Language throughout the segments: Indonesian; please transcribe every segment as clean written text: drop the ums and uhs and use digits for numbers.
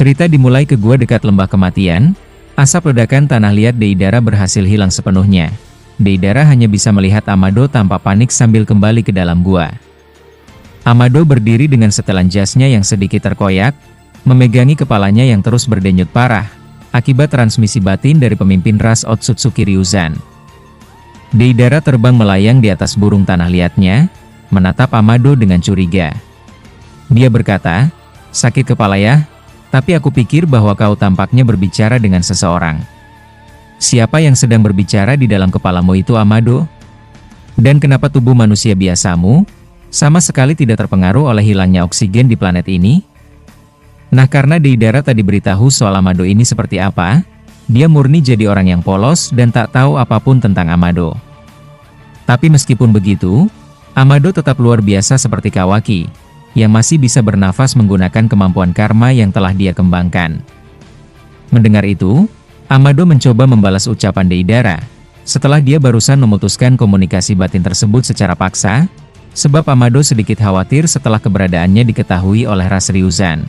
Cerita dimulai ke gua dekat lembah kematian. Asap ledakan tanah liat Deidara berhasil hilang sepenuhnya. Deidara hanya bisa melihat Amado tanpa panik sambil kembali ke dalam gua. Amado berdiri dengan setelan jasnya yang sedikit terkoyak, memegangi kepalanya yang terus berdenyut parah, akibat transmisi batin dari pemimpin ras Otsutsuki Ryuzan. Deidara terbang melayang di atas burung tanah liatnya, menatap Amado dengan curiga. Dia berkata, "Sakit kepala ya? Tapi aku pikir bahwa kau tampaknya berbicara dengan seseorang." "Siapa yang sedang berbicara di dalam kepalamu itu, Amado? Dan kenapa tubuh manusia biasamu sama sekali tidak terpengaruh oleh hilangnya oksigen di planet ini?" Nah, karena Deidara tadi beritahu soal Amado ini seperti apa, dia murni jadi orang yang polos dan tak tahu apapun tentang Amado. Tapi meskipun begitu, Amado tetap luar biasa seperti Kawaki, yang masih bisa bernafas menggunakan kemampuan karma yang telah dia kembangkan. Mendengar itu, Amado mencoba membalas ucapan Deidara, setelah dia barusan memutuskan komunikasi batin tersebut secara paksa, sebab Amado sedikit khawatir setelah keberadaannya diketahui oleh ras Ryuzan.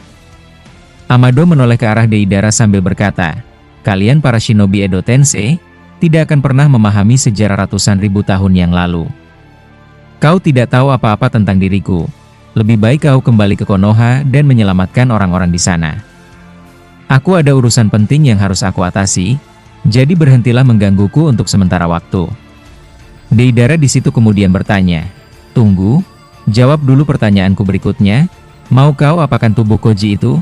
Amado menoleh ke arah Deidara sambil berkata, "Kalian para shinobi Edo Tensei, tidak akan pernah memahami sejarah ratusan ribu tahun yang lalu. Kau tidak tahu apa-apa tentang diriku. Lebih baik kau kembali ke Konoha dan menyelamatkan orang-orang di sana. Aku ada urusan penting yang harus aku atasi, jadi berhentilah menggangguku untuk sementara waktu." Deidara di situ kemudian bertanya, "Tunggu, jawab dulu pertanyaanku berikutnya. Mau kau apakan tubuh Koji itu?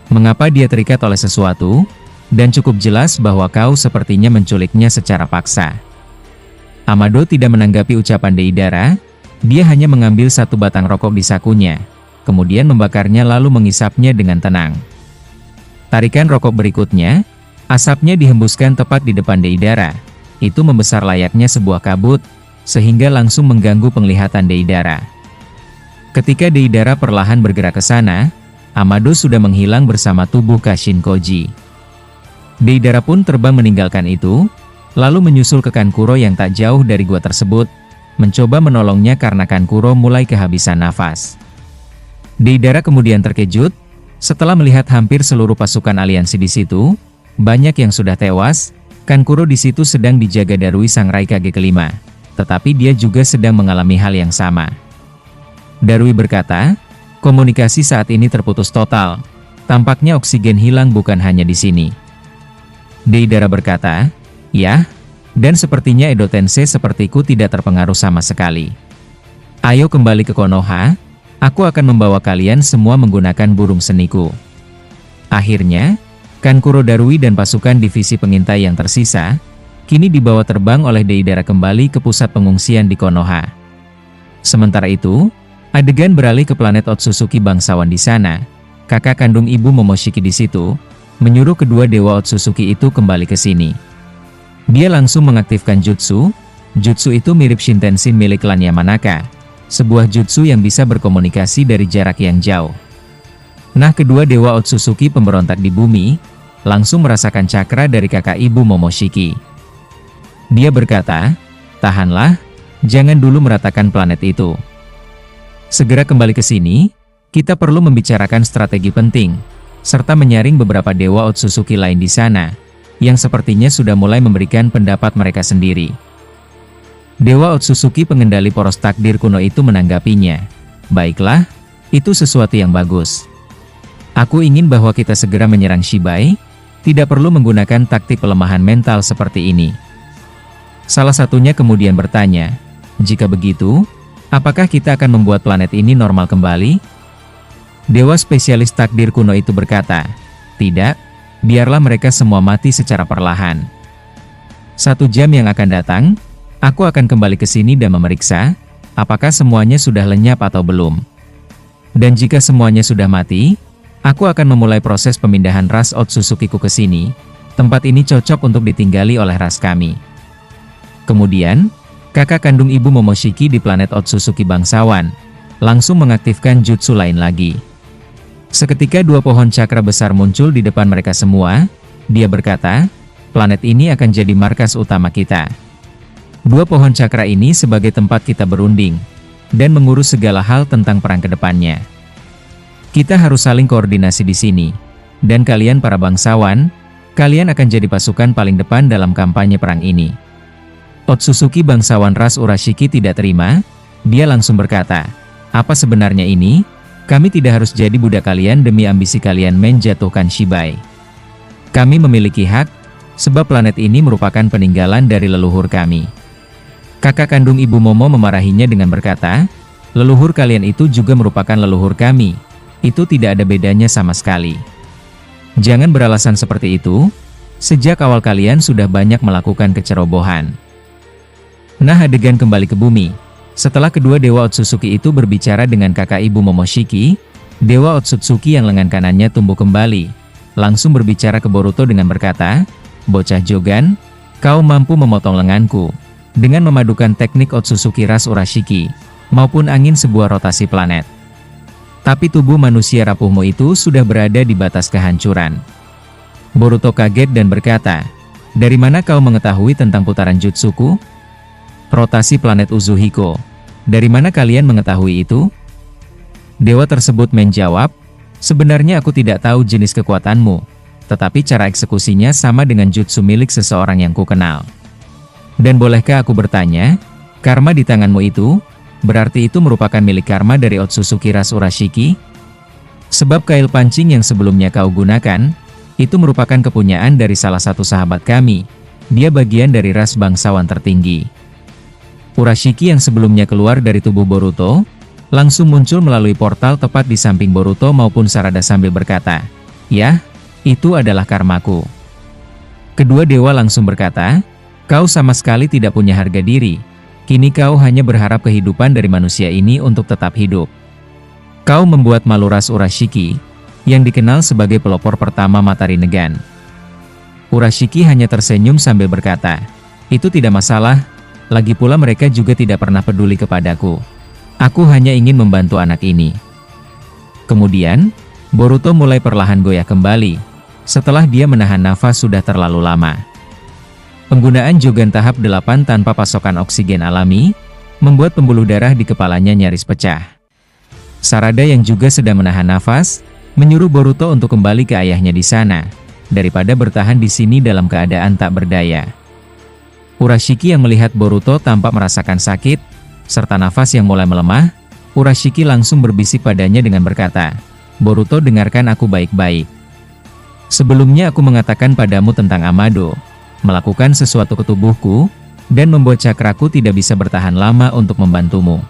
Mengapa dia terikat oleh sesuatu? Dan cukup jelas bahwa kau sepertinya menculiknya secara paksa." Amado tidak menanggapi ucapan Deidara. Dia hanya mengambil satu batang rokok di sakunya, kemudian membakarnya lalu mengisapnya dengan tenang. Tarikan rokok berikutnya, asapnya dihembuskan tepat di depan Deidara. Itu membesar layaknya sebuah kabut, sehingga langsung mengganggu penglihatan Deidara. Ketika Deidara perlahan bergerak ke sana, Amado sudah menghilang bersama tubuh Kashin Koji. Deidara pun terbang meninggalkan itu, lalu menyusul ke Kankuro yang tak jauh dari gua tersebut, mencoba menolongnya karena Kankuro mulai kehabisan nafas. Deidara kemudian terkejut, setelah melihat hampir seluruh pasukan aliansi di situ, banyak yang sudah tewas. Kankuro di situ sedang dijaga Darui sang Raikage kelima, tetapi dia juga sedang mengalami hal yang sama. Darui berkata, "Komunikasi saat ini terputus total. Tampaknya oksigen hilang bukan hanya di sini." Deidara berkata, "Ya, dan sepertinya Edo Tensei sepertiku tidak terpengaruh sama sekali. Ayo kembali ke Konoha, aku akan membawa kalian semua menggunakan burung seniku." Akhirnya, Kankuro Darui dan pasukan divisi pengintai yang tersisa, kini dibawa terbang oleh Deidara kembali ke pusat pengungsian di Konoha. Sementara itu, adegan beralih ke planet Otsutsuki bangsawan di sana. Kakak kandung ibu Momoshiki di situ, menyuruh kedua dewa Otsutsuki itu kembali ke sini. Dia langsung mengaktifkan jutsu. Jutsu itu mirip Shintensin milik klan Yamanaka, sebuah jutsu yang bisa berkomunikasi dari jarak yang jauh. Nah, kedua dewa Otsutsuki pemberontak di bumi, langsung merasakan cakra dari kakak ibu Momoshiki. Dia berkata, "Tahanlah, jangan dulu meratakan planet itu. Segera kembali ke sini, kita perlu membicarakan strategi penting, serta menyaring beberapa dewa Otsutsuki lain di sana, yang sepertinya sudah mulai memberikan pendapat mereka sendiri." Dewa Otsutsuki pengendali poros takdir kuno itu menanggapinya, "Baiklah, itu sesuatu yang bagus. Aku ingin bahwa kita segera menyerang Shibai, tidak perlu menggunakan taktik pelemahan mental seperti ini." Salah satunya kemudian bertanya, "Jika begitu, apakah kita akan membuat planet ini normal kembali?" Dewa spesialis takdir kuno itu berkata, "Tidak. Biarlah mereka semua mati secara perlahan. 1 jam yang akan datang, aku akan kembali ke sini dan memeriksa, apakah semuanya sudah lenyap atau belum. Dan jika semuanya sudah mati, aku akan memulai proses pemindahan ras Otsutsuki-ku ke sini. Tempat ini cocok untuk ditinggali oleh ras kami." Kemudian, kakak kandung ibu Momoshiki di planet Otsutsuki bangsawan, langsung mengaktifkan jutsu lain lagi. Seketika 2 pohon cakra besar muncul di depan mereka semua. Dia berkata, "Planet ini akan jadi markas utama kita. 2 pohon cakra ini sebagai tempat kita berunding, dan mengurus segala hal tentang perang ke depannya. Kita harus saling koordinasi di sini. Dan kalian para bangsawan, kalian akan jadi pasukan paling depan dalam kampanye perang ini." Otsutsuki bangsawan ras Urashiki tidak terima, dia langsung berkata, "Apa sebenarnya ini? Kami tidak harus jadi budak kalian demi ambisi kalian menjatuhkan Shibai. Kami memiliki hak, sebab planet ini merupakan peninggalan dari leluhur kami." Kakak kandung Ibu Momo memarahinya dengan berkata, "Leluhur kalian itu juga merupakan leluhur kami. Itu tidak ada bedanya sama sekali. Jangan beralasan seperti itu. Sejak awal kalian sudah banyak melakukan kecerobohan." Nah, adegan kembali ke bumi. Setelah kedua Dewa Otsutsuki itu berbicara dengan kakak Ibu Momoshiki, Dewa Otsutsuki yang lengan kanannya tumbuh kembali, langsung berbicara ke Boruto dengan berkata, "Bocah Jogan, kau mampu memotong lenganku dengan memadukan teknik Otsutsuki ras Urashiki, maupun angin sebuah rotasi planet. Tapi tubuh manusia rapuhmu itu sudah berada di batas kehancuran." Boruto kaget dan berkata, "Dari mana kau mengetahui tentang putaran jutsuku?" "Rotasi planet Uzuhiko. Dari mana kalian mengetahui itu?" Dewa tersebut menjawab, "Sebenarnya aku tidak tahu jenis kekuatanmu, tetapi cara eksekusinya sama dengan jutsu milik seseorang yang kukenal. Dan bolehkah aku bertanya, karma di tanganmu itu, berarti itu merupakan milik karma dari Otsutsuki ras Urashiki? Sebab kail pancing yang sebelumnya kau gunakan, itu merupakan kepunyaan dari salah satu sahabat kami. Dia bagian dari ras bangsawan tertinggi." Urashiki yang sebelumnya keluar dari tubuh Boruto, langsung muncul melalui portal tepat di samping Boruto maupun Sarada sambil berkata, "Yah, itu adalah karmaku." Kedua dewa langsung berkata, "Kau sama sekali tidak punya harga diri. Kini kau hanya berharap kehidupan dari manusia ini untuk tetap hidup. Kau membuat malu ras Urashiki, yang dikenal sebagai pelopor pertama Matahari Negan." Urashiki hanya tersenyum sambil berkata, "Itu tidak masalah, lagi pula mereka juga tidak pernah peduli kepadaku. Aku hanya ingin membantu anak ini." Kemudian, Boruto mulai perlahan goyah kembali, setelah dia menahan nafas sudah terlalu lama. Penggunaan Jogan tahap 8 tanpa pasokan oksigen alami, membuat pembuluh darah di kepalanya nyaris pecah. Sarada yang juga sedang menahan nafas, menyuruh Boruto untuk kembali ke ayahnya di sana, daripada bertahan di sini dalam keadaan tak berdaya. Urashiki yang melihat Boruto tampak merasakan sakit, serta nafas yang mulai melemah, Urashiki langsung berbisik padanya dengan berkata, "Boruto, dengarkan aku baik-baik. Sebelumnya aku mengatakan padamu tentang Amado, melakukan sesuatu ke tubuhku, dan membuat cakraku tidak bisa bertahan lama untuk membantumu.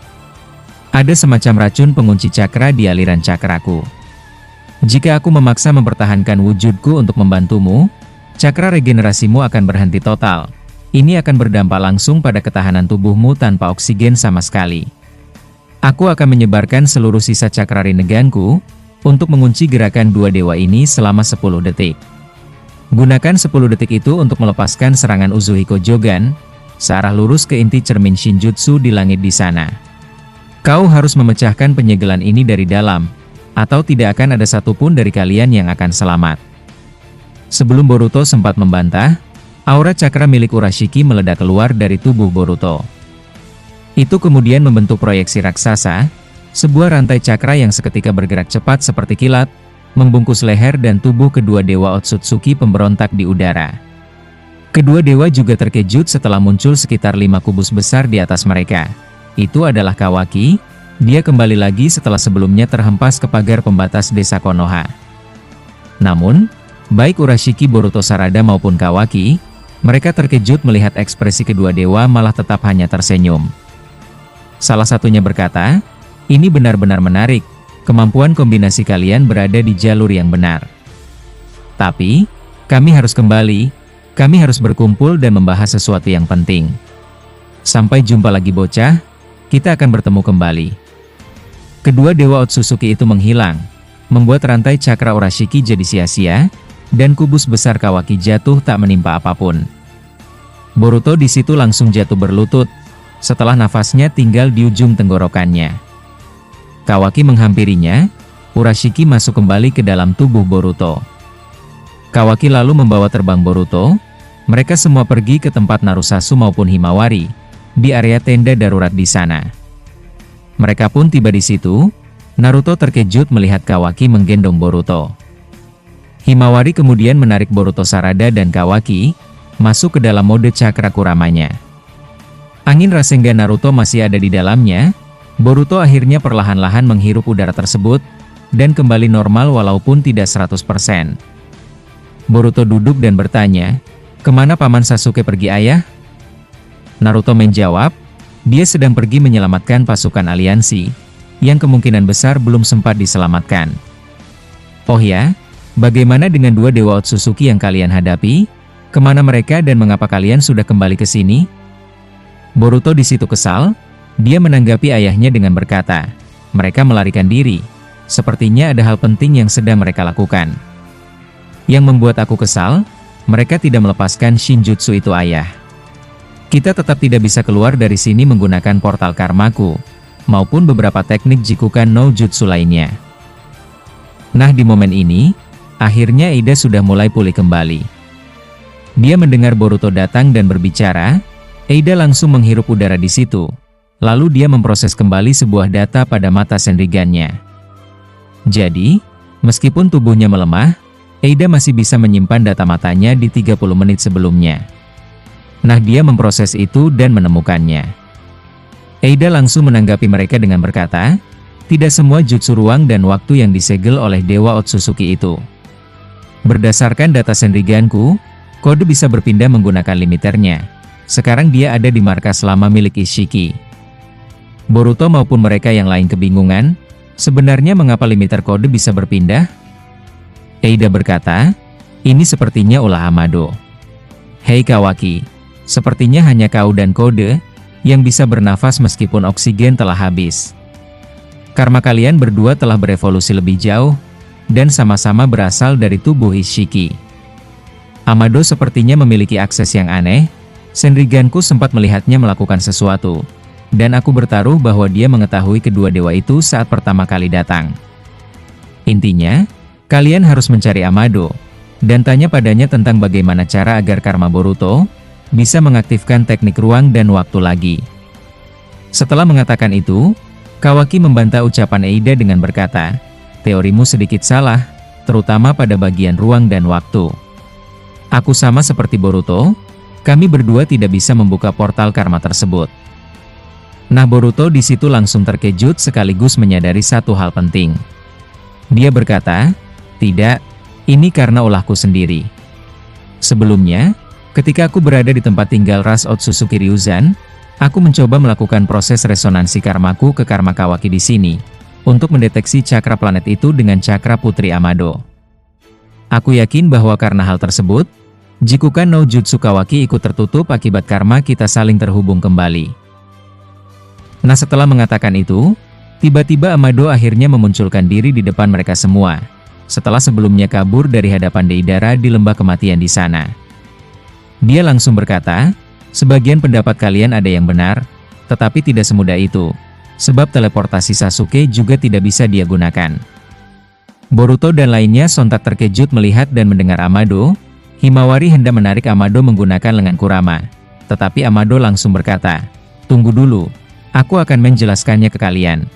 Ada semacam racun pengunci cakra di aliran cakraku. Jika aku memaksa mempertahankan wujudku untuk membantumu, cakra regenerasimu akan berhenti total. Ini akan berdampak langsung pada ketahanan tubuhmu tanpa oksigen sama sekali. Aku akan menyebarkan seluruh sisa cakra Rinneganku untuk mengunci gerakan dua dewa ini selama 10 detik. Gunakan 10 detik itu untuk melepaskan serangan Uzuhiko Jogan, searah lurus ke inti cermin Shinjutsu di langit di sana. Kau harus memecahkan penyegelan ini dari dalam, atau tidak akan ada satupun dari kalian yang akan selamat." Sebelum Boruto sempat membantah, aura cakra milik Urashiki meledak keluar dari tubuh Boruto. Itu kemudian membentuk proyeksi raksasa, sebuah rantai cakra yang seketika bergerak cepat seperti kilat, membungkus leher dan tubuh kedua dewa Otsutsuki pemberontak di udara. Kedua dewa juga terkejut setelah muncul sekitar 5 kubus besar di atas mereka. Itu adalah Kawaki, dia kembali lagi setelah sebelumnya terhempas ke pagar pembatas desa Konoha. Namun, baik Urashiki, Boruto, Sarada maupun Kawaki, mereka terkejut melihat ekspresi kedua dewa malah tetap hanya tersenyum. Salah satunya berkata, "Ini benar-benar menarik. Kemampuan kombinasi kalian berada di jalur yang benar. Tapi, kami harus kembali, kami harus berkumpul dan membahas sesuatu yang penting. Sampai jumpa lagi bocah, kita akan bertemu kembali." Kedua dewa Otsutsuki itu menghilang, membuat rantai cakra Urashiki jadi sia-sia, dan kubus besar Kawaki jatuh tak menimpa apapun. Boruto di situ langsung jatuh berlutut, setelah nafasnya tinggal di ujung tenggorokannya. Kawaki menghampirinya, Urashiki masuk kembali ke dalam tubuh Boruto. Kawaki lalu membawa terbang Boruto, mereka semua pergi ke tempat Narusasu maupun Himawari, di area tenda darurat di sana. Mereka pun tiba di situ, Naruto terkejut melihat Kawaki menggendong Boruto. Himawari kemudian menarik Boruto, Sarada, dan Kawaki masuk ke dalam mode cakra kuramanya. Angin Rasengan Naruto masih ada di dalamnya. Boruto akhirnya perlahan-lahan menghirup udara tersebut dan kembali normal walaupun tidak 100%. Boruto duduk dan bertanya, "Kemana Paman Sasuke pergi, Ayah?" Naruto menjawab, dia sedang pergi menyelamatkan pasukan aliansi, yang kemungkinan besar belum sempat diselamatkan. "Oh ya? Bagaimana dengan dua Dewa Otsutsuki yang kalian hadapi? Kemana mereka dan mengapa kalian sudah kembali ke sini?" Boruto di situ kesal. Dia menanggapi ayahnya dengan berkata, "Mereka melarikan diri. Sepertinya ada hal penting yang sedang mereka lakukan." "Yang membuat aku kesal, mereka tidak melepaskan Shinjutsu itu, Ayah. Kita tetap tidak bisa keluar dari sini menggunakan portal karmaku, maupun beberapa teknik Jikukan no Jutsu lainnya." Nah, di momen ini, akhirnya Eida sudah mulai pulih kembali. Dia mendengar Boruto datang dan berbicara. Eida langsung menghirup udara di situ. Lalu dia memproses kembali sebuah data pada mata Senrigannya. Jadi, meskipun tubuhnya melemah, Eida masih bisa menyimpan data matanya di 30 menit sebelumnya. Nah, dia memproses itu dan menemukannya. Eida langsung menanggapi mereka dengan berkata, "Tidak semua jutsu ruang dan waktu yang disegel oleh Dewa Otsutsuki itu. Berdasarkan data Senriganku, kode bisa berpindah menggunakan limiternya. Sekarang dia ada di markas lama milik Ishiki." Boruto maupun mereka yang lain kebingungan, sebenarnya mengapa limiter kode bisa berpindah? Eida berkata, "Ini sepertinya ulah Amado. Hei Kawaki, sepertinya hanya kau dan kode yang bisa bernafas meskipun oksigen telah habis. Karma kalian berdua telah berevolusi lebih jauh, dan sama-sama berasal dari tubuh Ishiki. Amado sepertinya memiliki akses yang aneh. Senriganku sempat melihatnya melakukan sesuatu, dan aku bertaruh bahwa dia mengetahui kedua dewa itu saat pertama kali datang. Intinya, kalian harus mencari Amado, dan tanya padanya tentang bagaimana cara agar karma Boruto bisa mengaktifkan teknik ruang dan waktu lagi." Setelah mengatakan itu, Kawaki membantah ucapan Eida dengan berkata, "Teorimu sedikit salah, terutama pada bagian ruang dan waktu. Aku sama seperti Boruto, kami berdua tidak bisa membuka portal karma tersebut." Nah, Boruto di situ langsung terkejut sekaligus menyadari satu hal penting. Dia berkata, "Tidak, ini karena ulahku sendiri. Sebelumnya, ketika aku berada di tempat tinggal ras Otsutsuki Ryuzan, aku mencoba melakukan proses resonansi karmaku ke karma Kawaki di sini, untuk mendeteksi cakra planet itu dengan cakra Putri Amado. Aku yakin bahwa karena hal tersebut, Jikukan no Jutsu Kawaki ikut tertutup akibat karma kita saling terhubung kembali." Nah, setelah mengatakan itu, tiba-tiba Amado akhirnya memunculkan diri di depan mereka semua, setelah sebelumnya kabur dari hadapan Deidara di lembah kematian di sana. Dia langsung berkata, "Sebagian pendapat kalian ada yang benar, tetapi tidak semudah itu, sebab teleportasi Sasuke juga tidak bisa dia gunakan." Boruto dan lainnya sontak terkejut melihat dan mendengar Amado. Himawari hendak menarik Amado menggunakan lengan Kurama, tetapi Amado langsung berkata, "Tunggu dulu. Aku akan menjelaskannya ke kalian."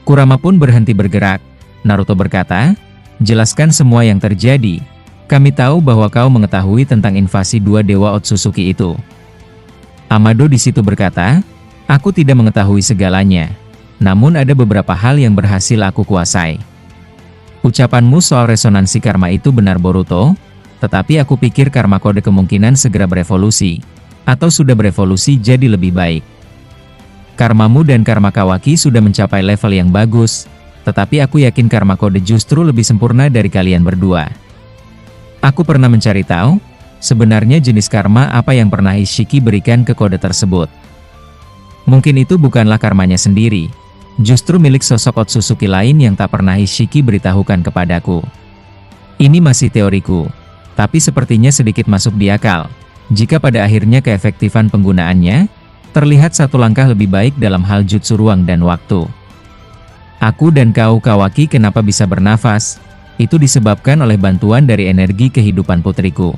Kurama pun berhenti bergerak. Naruto berkata, "Jelaskan semua yang terjadi. Kami tahu bahwa kau mengetahui tentang invasi dua Dewa Otsutsuki itu." Amado di situ berkata, "Aku tidak mengetahui segalanya. Namun ada beberapa hal yang berhasil aku kuasai." "Ucapanmu soal resonansi karma itu benar, Boruto. Tetapi aku pikir karma kode kemungkinan segera berevolusi, atau sudah berevolusi jadi lebih baik. Karmamu dan karma Kawaki sudah mencapai level yang bagus, tetapi aku yakin karma kode justru lebih sempurna dari kalian berdua. Aku pernah mencari tahu, sebenarnya jenis karma apa yang pernah Ishiki berikan ke kode tersebut. Mungkin itu bukanlah karmanya sendiri, justru milik sosok Otsutsuki lain yang tak pernah Ishiki beritahukan kepadaku. Ini masih teoriku, tapi sepertinya sedikit masuk di akal, jika pada akhirnya keefektifan penggunaannya terlihat satu langkah lebih baik dalam hal jutsu ruang dan waktu. Aku dan kau Kawaki kenapa bisa bernafas? Itu disebabkan oleh bantuan dari energi kehidupan putriku.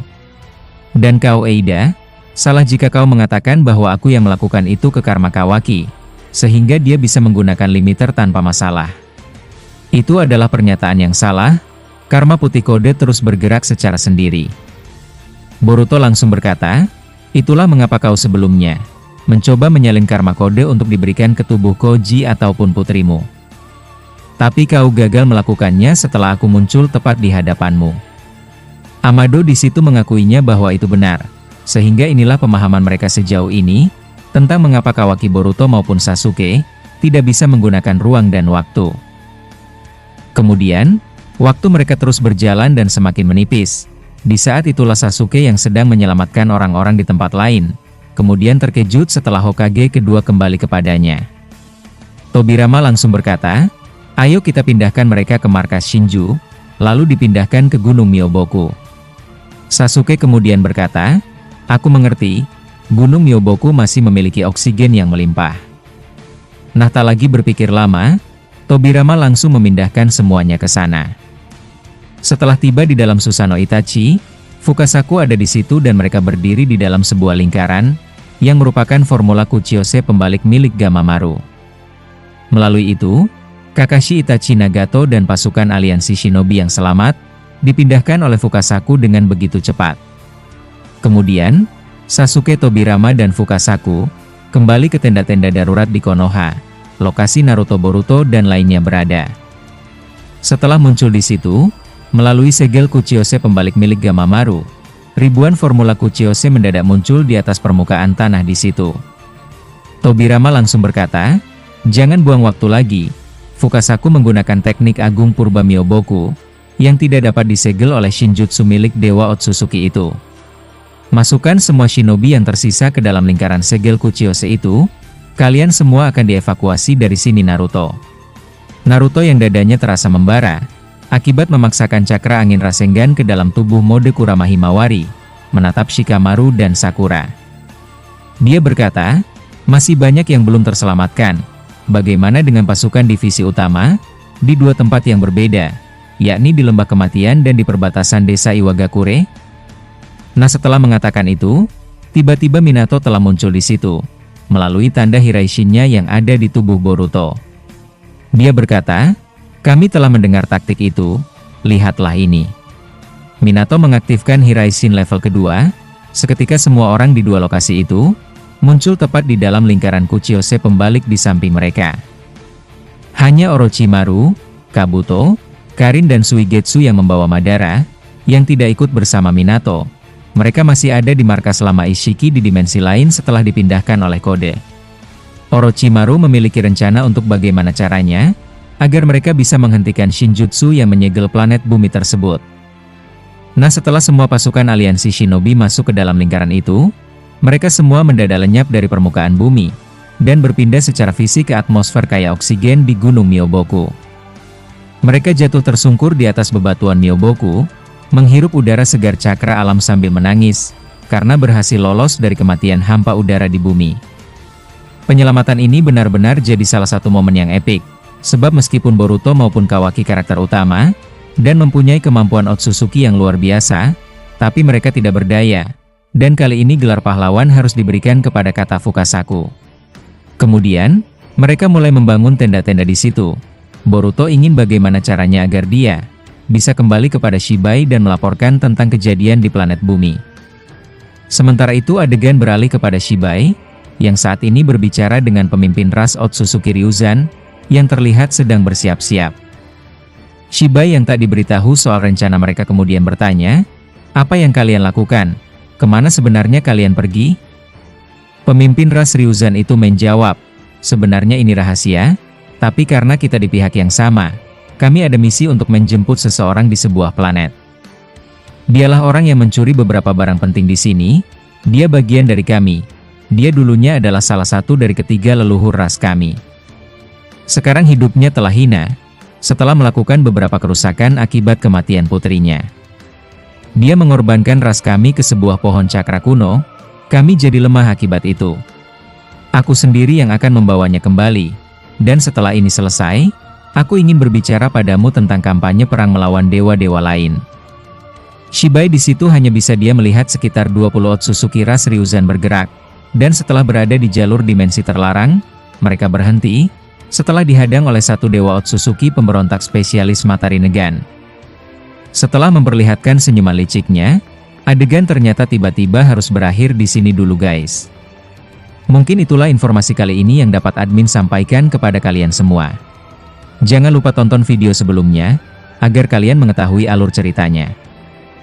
Dan kau Eida, salah jika kau mengatakan bahwa aku yang melakukan itu ke karma Kawaki, sehingga dia bisa menggunakan limiter tanpa masalah. Itu adalah pernyataan yang salah. Karma putih kode terus bergerak secara sendiri. Boruto langsung berkata, itulah mengapa kau sebelumnya mencoba menyalin karma kode untuk diberikan ke tubuh Koji ataupun putrimu. Tapi kau gagal melakukannya setelah aku muncul tepat di hadapanmu. Amado di situ mengakuinya bahwa itu benar, sehingga inilah pemahaman mereka sejauh ini tentang mengapa Kawaki Boruto maupun Sasuke tidak bisa menggunakan ruang dan waktu. Kemudian, waktu mereka terus berjalan dan semakin menipis. Di saat itulah Sasuke yang sedang menyelamatkan orang-orang di tempat lain, kemudian terkejut setelah Hokage kedua kembali kepadanya. Tobirama langsung berkata, ayo kita pindahkan mereka ke markas Shinju, lalu dipindahkan ke Gunung Myoboku. Sasuke kemudian berkata, aku mengerti, Gunung Myoboku masih memiliki oksigen yang melimpah. Nah, tak lagi berpikir lama, Tobirama langsung memindahkan semuanya ke sana. Setelah tiba di dalam Susanoo Itachi, Fukasaku ada di situ dan mereka berdiri di dalam sebuah lingkaran, yang merupakan formula Kuchiyose pembalik milik Gamamaru. Melalui itu, Kakashi Itachi Nagato dan pasukan aliansi shinobi yang selamat, dipindahkan oleh Fukasaku dengan begitu cepat. Kemudian, Sasuke, Tobirama dan Fukasaku kembali ke tenda-tenda darurat di Konoha, lokasi Naruto, Boruto dan lainnya berada. Setelah muncul di situ, melalui segel Kuchiyose pembalik milik Gamamaru, ribuan formula Kuchiyose mendadak muncul di atas permukaan tanah di situ. Tobirama langsung berkata, jangan buang waktu lagi. Fukasaku menggunakan teknik Agung Purba Myoboku, yang tidak dapat disegel oleh Shinjutsu milik Dewa Otsutsuki itu. Masukkan semua shinobi yang tersisa ke dalam lingkaran segel Kuchiyose itu, kalian semua akan dievakuasi dari sini Naruto. Naruto yang dadanya terasa membara, akibat memaksakan cakra angin Rasengan ke dalam tubuh mode Kurama Himawari, menatap Shikamaru dan Sakura. Dia berkata, masih banyak yang belum terselamatkan. Bagaimana dengan pasukan divisi utama? Di dua tempat yang berbeda, yakni di Lembah Kematian dan di perbatasan desa Iwagakure. Nah, setelah mengatakan itu, tiba-tiba Minato telah muncul di situ, melalui tanda Hiraishin-nya yang ada di tubuh Boruto. Dia berkata, kami telah mendengar taktik itu, lihatlah ini. Minato mengaktifkan Hiraishin level kedua, seketika semua orang di dua lokasi itu, muncul tepat di dalam lingkaran Kuchiyose pembalik di samping mereka. Hanya Orochimaru, Kabuto, Karin dan Suigetsu yang membawa Madara, yang tidak ikut bersama Minato. Mereka masih ada di markas lama Ishiki di dimensi lain setelah dipindahkan oleh kode. Orochimaru memiliki rencana untuk bagaimana caranya, agar mereka bisa menghentikan Shinjutsu yang menyegel planet bumi tersebut. Nah, setelah semua pasukan aliansi shinobi masuk ke dalam lingkaran itu, mereka semua mendadak lenyap dari permukaan bumi, dan berpindah secara fisik ke atmosfer kaya oksigen di Gunung Myoboku. Mereka jatuh tersungkur di atas bebatuan Myoboku, menghirup udara segar cakra alam sambil menangis, karena berhasil lolos dari kematian hampa udara di bumi. Penyelamatan ini benar-benar jadi salah satu momen yang epik, sebab meskipun Boruto maupun Kawaki karakter utama, dan mempunyai kemampuan Otsutsuki yang luar biasa, tapi mereka tidak berdaya, dan kali ini gelar pahlawan harus diberikan kepada kata Fukasaku. Kemudian, mereka mulai membangun tenda-tenda di situ. Boruto ingin bagaimana caranya agar dia bisa kembali kepada Shibai dan melaporkan tentang kejadian di planet bumi. Sementara itu adegan beralih kepada Shibai, yang saat ini berbicara dengan pemimpin ras Otsutsuki Ryuzan, yang terlihat sedang bersiap-siap. Shibai yang tak diberitahu soal rencana mereka kemudian bertanya, apa yang kalian lakukan? Kemana sebenarnya kalian pergi? Pemimpin ras Ryuzan itu menjawab, sebenarnya ini rahasia, tapi karena kita di pihak yang sama, kami ada misi untuk menjemput seseorang di sebuah planet. Dialah orang yang mencuri beberapa barang penting di sini, dia bagian dari kami. Dia dulunya adalah salah satu dari ketiga leluhur ras kami. Sekarang hidupnya telah hina, setelah melakukan beberapa kerusakan akibat kematian putrinya. Dia mengorbankan ras kami ke sebuah pohon cakra kuno, kami jadi lemah akibat itu. Aku sendiri yang akan membawanya kembali, dan setelah ini selesai, aku ingin berbicara padamu tentang kampanye perang melawan dewa-dewa lain. Shibai di situ hanya bisa dia melihat sekitar 20 Otsutsuki ras Ryuzan bergerak, dan setelah berada di jalur dimensi terlarang, mereka berhenti, setelah dihadang oleh satu dewa Otsutsuki pemberontak spesialis Mata Rinnegan. Setelah memperlihatkan senyuman liciknya, adegan ternyata tiba-tiba harus berakhir di sini dulu guys. Mungkin itulah informasi kali ini yang dapat admin sampaikan kepada kalian semua. Jangan lupa tonton video sebelumnya, agar kalian mengetahui alur ceritanya.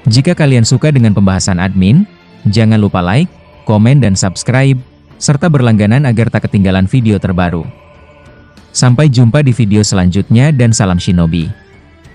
Jika kalian suka dengan pembahasan admin, jangan lupa like, komen dan subscribe, serta berlangganan agar tak ketinggalan video terbaru. Sampai jumpa di video selanjutnya dan salam Shinobi.